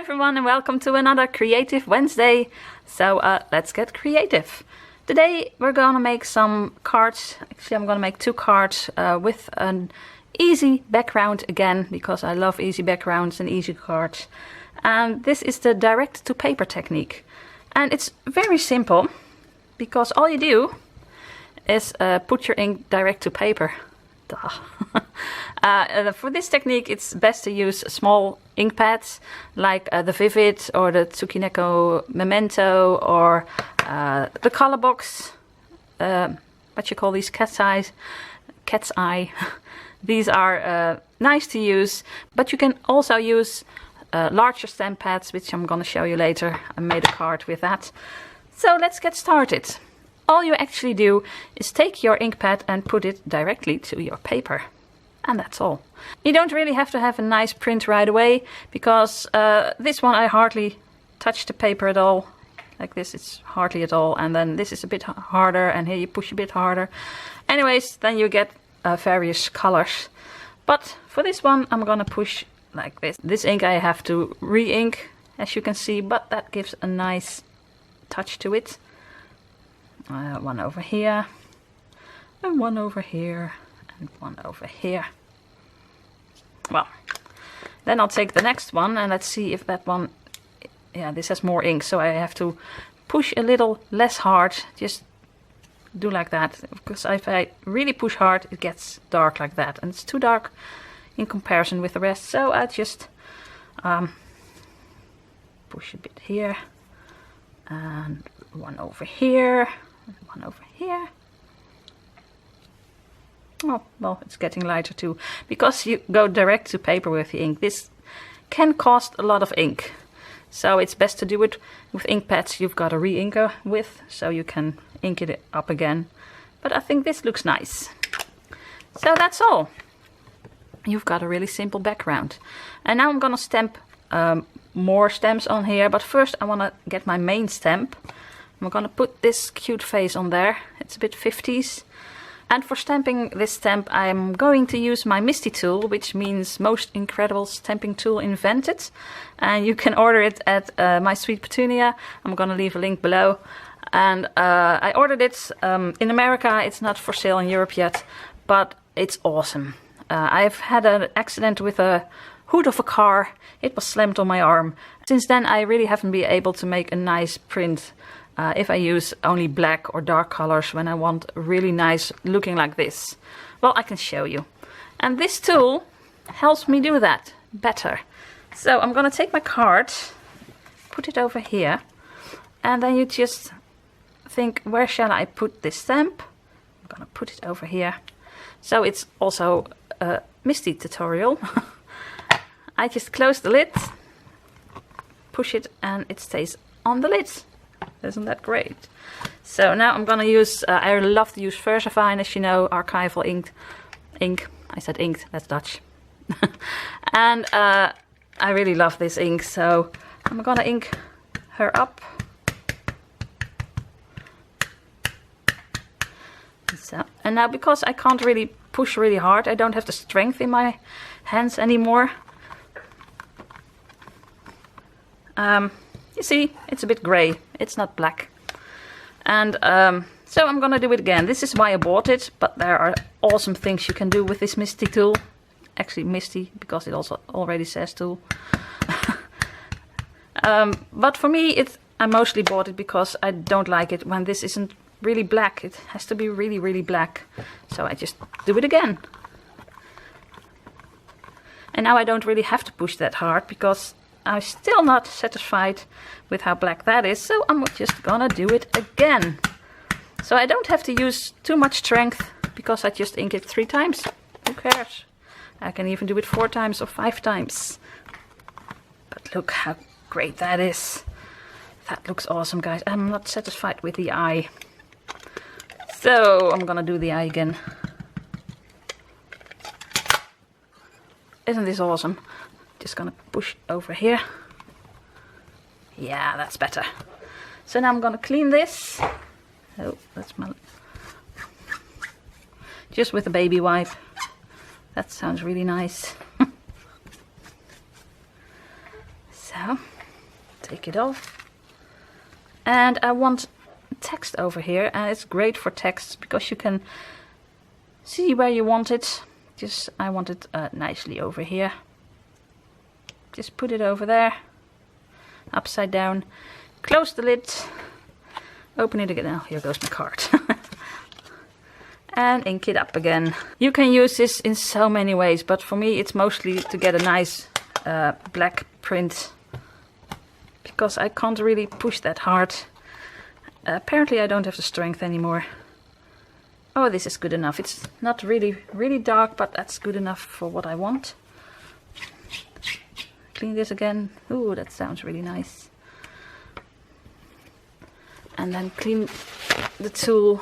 everyone and welcome to another Creative Wednesday. So let's get creative. Today we're gonna make some cards. Actually I'm gonna make two cards with an easy background again, because I love easy backgrounds and easy cards. And this is the direct to paper technique. And it's very simple, because all you do is put your ink direct to paper. For this technique it's best to use small ink pads like the Vivid or the Tsukineko Memento or the color box, what you call these, cat's eye. These are nice to use, but you can also use larger stamp pads, which I'm gonna show you later. I made a card with that. So let's get started. All you actually do is take your ink pad and put it directly to your paper. And that's all. You don't really have to have a nice print right away, because this one I hardly touch the paper at all. Like this, it's hardly at all. And then this is a bit harder, and here you push a bit harder. Anyways, then you get various colors. But for this one, I'm gonna push like this. This ink I have to re-ink, as you can see, but that gives a nice touch to it. One over here, and one over here, and one over here. Well, then I'll take the next one and let's see if that one, yeah, this has more ink, so I have to push a little less hard. Just do like that, because if I really push hard it gets dark like that, and it's too dark in comparison with the rest. So I just push a bit here, and one over here, and one over here. Oh, well, it's getting lighter too, because you go direct to paper with the ink. This can cost a lot of ink, so it's best to do it with ink pads you've got a re-inker with, so you can ink it up again. But I think this looks nice. So that's all. You've got a really simple background. And now I'm gonna stamp more stamps on here, but first I want to get my main stamp. I'm gonna put this cute face on there. It's a bit 50s. And for stamping this stamp I'm going to use my Misty tool, which means most incredible stamping tool invented. And you can order it at My Sweet Petunia. I'm gonna leave a link below. And I ordered it in America. It's not for sale in Europe yet, but it's awesome. I've had an accident with a hood of a car. It was slammed on my arm. Since then I really haven't been able to make a nice print if I use only black or dark colors when I want really nice looking like this. Well, I can show you. And this tool helps me do that better. So I'm gonna take my card, put it over here, and then you just think, where shall I put this stamp? I'm gonna put it over here. So it's also a Misty tutorial. I just close the lid, push it, and it stays on the lid. Isn't that great? So now I'm gonna use, I love to use VersaFine, as you know, archival ink. I said inked, that's Dutch. And I really love this ink, so I'm gonna ink her up. So, and now because I can't really push really hard, I don't have the strength in my hands anymore. You see, it's a bit grey, it's not black. And so I'm gonna do it again. This is why I bought it, but there are awesome things you can do with this Misty tool. Actually Misty, because it also already says tool. But for me, I mostly bought it because I don't like it when this isn't really black. It has to be really, really black. So I just do it again. And now I don't really have to push that hard, because I'm still not satisfied with how black that is, so I'm just gonna do it again. So I don't have to use too much strength, because I just ink it 3 times. Who cares? I can even do it 4 times or 5 times. But look how great that is. That looks awesome, guys. I'm not satisfied with the eye. So I'm gonna do the eye again. Isn't this awesome? Just gonna push over here. Yeah, that's better. So now I'm gonna clean this. Oh, that's my... Just with a baby wipe. That sounds really nice. So Now, take it off. And I want text over here, and it's great for text because you can see where you want it. I want it nicely over here. Just put it over there, upside down. Close the lid, open it again. Now, here goes my card. And ink it up again. You can use this in so many ways, but for me it's mostly to get a nice black print, because I can't really push that hard. Apparently I don't have the strength anymore. Oh, this is good enough. It's not really dark, but that's good enough for what I want. Clean this again. Ooh, that sounds really nice. And then clean the tool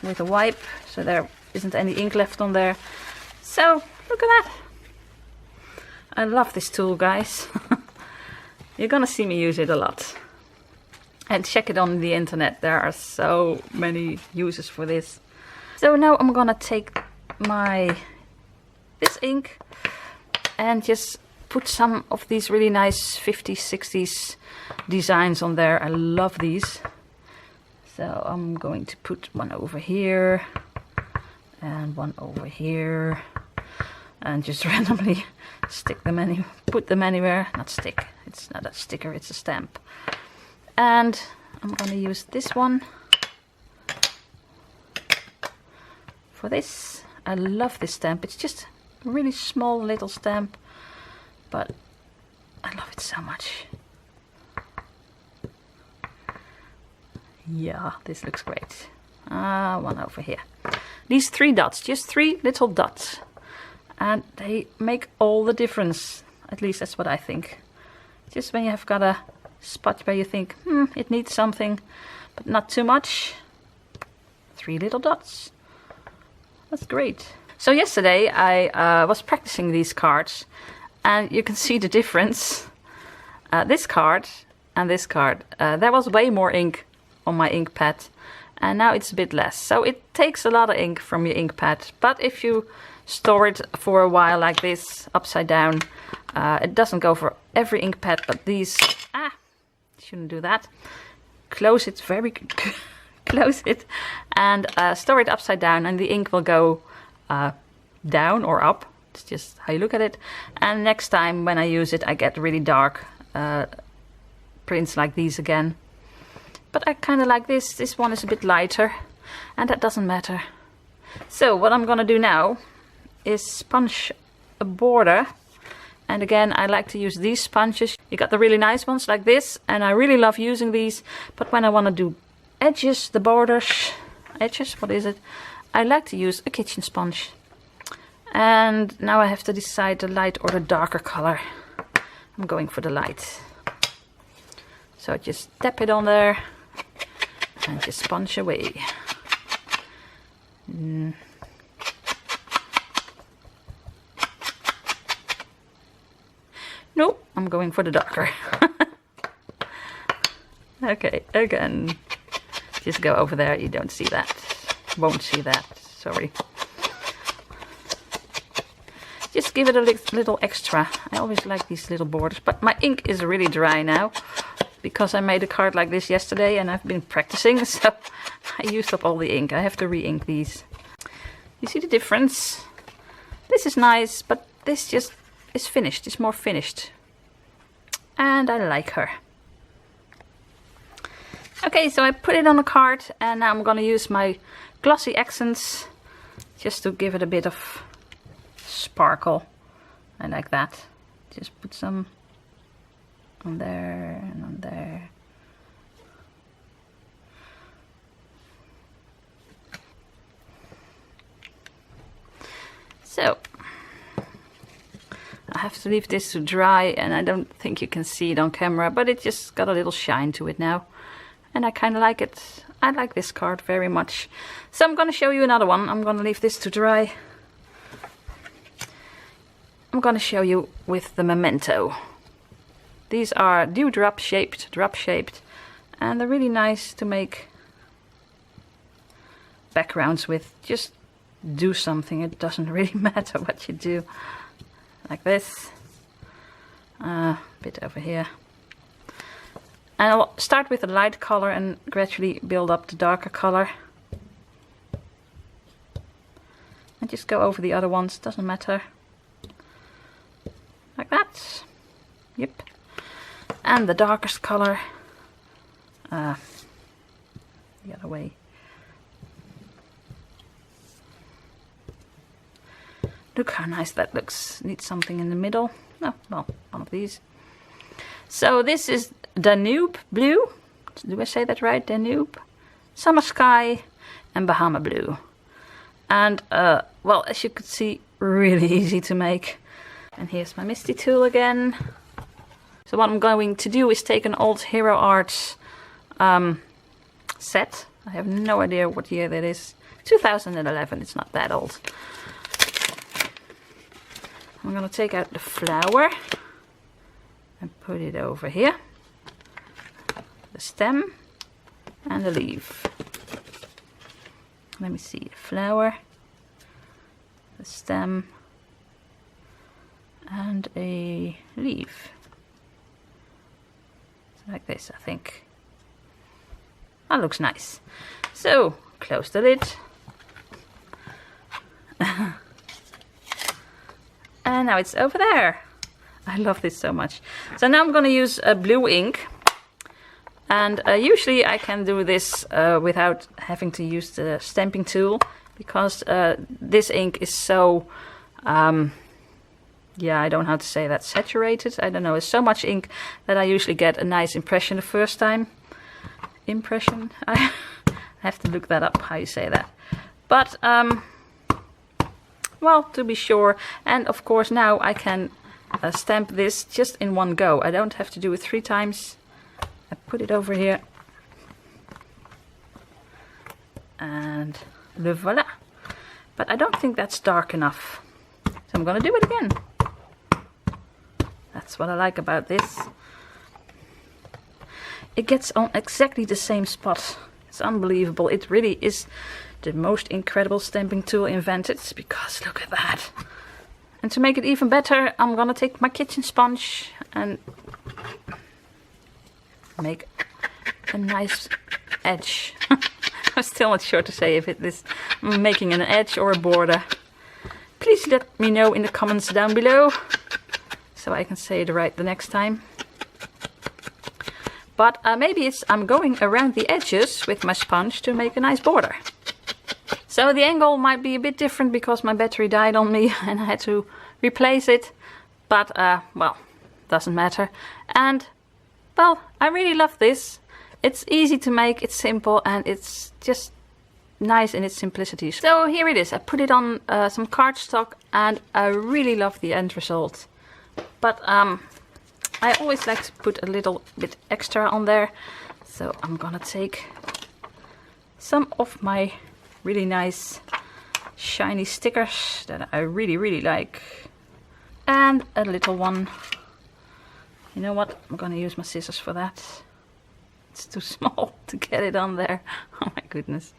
with a wipe, so there isn't any ink left on there. So, look at that. I love this tool, guys. You're gonna see me use it a lot. And check it on the internet, there are so many uses for this. So now I'm gonna take this ink and just put some of these really nice 50s, 60s designs on there. I love these. So I'm going to put one over here and one over here, and just randomly put them anywhere. Not stick, it's not a sticker, it's a stamp. And I'm going to use this one for this. I love this stamp. It's just a really small little stamp, but I love it so much. Yeah, this looks great. One over here. These 3 dots, just 3 little dots. And they make all the difference. At least that's what I think. Just when you have got a spot where you think, it needs something, but not too much. 3 little dots. That's great. So yesterday I was practicing these cards, and you can see the difference. This card and this card. There was way more ink on my ink pad, and now it's a bit less. So it takes a lot of ink from your ink pad, but if you store it for a while like this, upside down, it doesn't go for every ink pad, but these, shouldn't do that. Close it close it, and store it upside down, and the ink will go down or up. It's just how you look at it. And next time when I use it, I get really dark prints like these again. But I kind of like this. This one is a bit lighter, and that doesn't matter. So what I'm gonna do now is sponge a border. And again, I like to use these sponges. You got the really nice ones like this, and I really love using these. But when I want to do edges, the borders, edges, what is it? I like to use a kitchen sponge. And now I have to decide the light or the darker color. I'm going for the light. So just tap it on there and just sponge away. No, I'm going for the darker. Okay, again. Just go over there, you don't see that. Won't see that, sorry. Just give it a little extra. I always like these little borders, but my ink is really dry now, because I made a card like this yesterday and I've been practicing, so I used up all the ink. I have to re-ink these. You see the difference? This is nice, but this just is finished. It's more finished. And I like her. Okay, so I put it on a card, and now I'm gonna use my glossy accents just to give it a bit of sparkle. I like that. Just put some on there and on there. So I have to leave this to dry, and I don't think you can see it on camera, but it just got a little shine to it now. And I kind of like it. I like this card very much. So I'm going to show you another one. I'm going to leave this to dry. I'm going to show you with the Memento. These are drop shaped, and they're really nice to make backgrounds with. Just do something. It doesn't really matter what you do. Like this. a bit over here. And I'll start with a light color and gradually build up the darker color. And just go over the other ones, doesn't matter. Like that. Yep. And the darkest color the other way. Look how nice that looks. Need something in the middle. Oh, well, one of these. So this is Danube blue. Do I say that right? Danube. Summer Sky and Bahama blue. And well, as you could see, really easy to make. And here's my Misty tool again. So what I'm going to do is take an old Hero Arts set. I have no idea what year that is. 2011, it's not that old. I'm going to take out the flower and put it over here. The stem and the leaf. Let me see, the flower, the stem and a leaf. Like this, I think. That looks nice. So, close the lid. And now it's over there. I love this so much. So now I'm going to use a blue ink. And usually I can do this without having to use the stamping tool. Because this ink is so... yeah, I don't know how to say that. Saturated? I don't know. It's so much ink that I usually get a nice impression the first time. Impression? I have to look that up, how you say that. But, well, to be sure. And of course now I can stamp this just in one go. I don't have to do it 3 times. I put it over here. And voila. But I don't think that's dark enough. So I'm going to do it again. That's what I like about this. It gets on exactly the same spot. It's unbelievable. It really is the most incredible stamping tool invented, because look at that. And to make it even better, I'm gonna take my kitchen sponge and make a nice edge. I'm still not sure to say if it is making an edge or a border. Please let me know in the comments down below, so I can say it right the next time. But maybe I'm going around the edges with my sponge to make a nice border. So the angle might be a bit different because my battery died on me and I had to replace it. But, well, doesn't matter. And, well, I really love this. It's easy to make, it's simple, and it's just nice in its simplicity. So here it is. I put it on some cardstock and I really love the end result. But, I always like to put a little bit extra on there. So I'm gonna take some of my really nice shiny stickers that I really like. And a little one. You know what? I'm gonna use my scissors for that. It's too small to get it on there. Oh my goodness.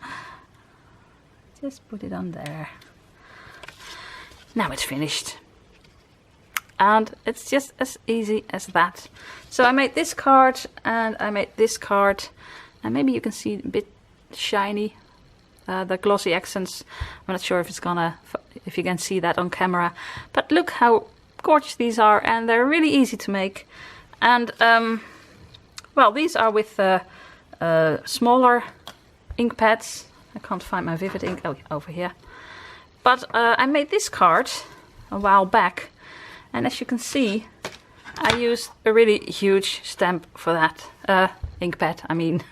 Just put it on there. Now it's finished. And it's just as easy as that. So I made this card and I made this card. And maybe you can see a bit shiny, the glossy accents. I'm not sure if if you can see that on camera. But look how gorgeous these are, and they're really easy to make. And well, these are with smaller ink pads. I can't find my Vivid ink. Oh, over here. But I made this card a while back. And as you can see, I used a really huge stamp for that, ink pad, I mean.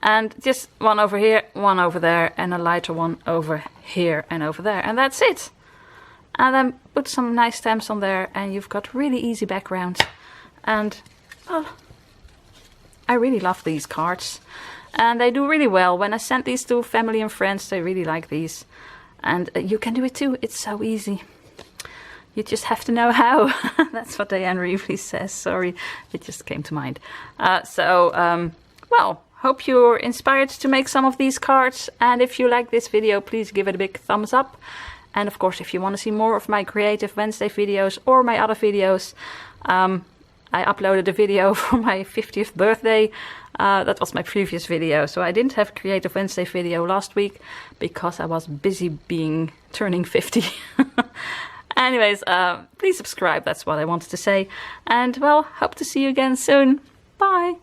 And just one over here, one over there, and a lighter one over here and over there. And that's it. And then put some nice stamps on there and you've got really easy backgrounds. And, well, I really love these cards. And they do really well. When I send these to family and friends, they really like these. And you can do it too, it's so easy. You just have to know how. That's what Diane Reevely says. Sorry, it just came to mind. Well, hope you're inspired to make some of these cards. And if you like this video, please give it a big thumbs up. And of course, if you want to see more of my Creative Wednesday videos or my other videos, I uploaded a video for my 50th birthday. That was my previous video, so I didn't have a Creative Wednesday video last week because I was busy turning 50. Anyways, please subscribe, that's what I wanted to say. And well, hope to see you again soon. Bye!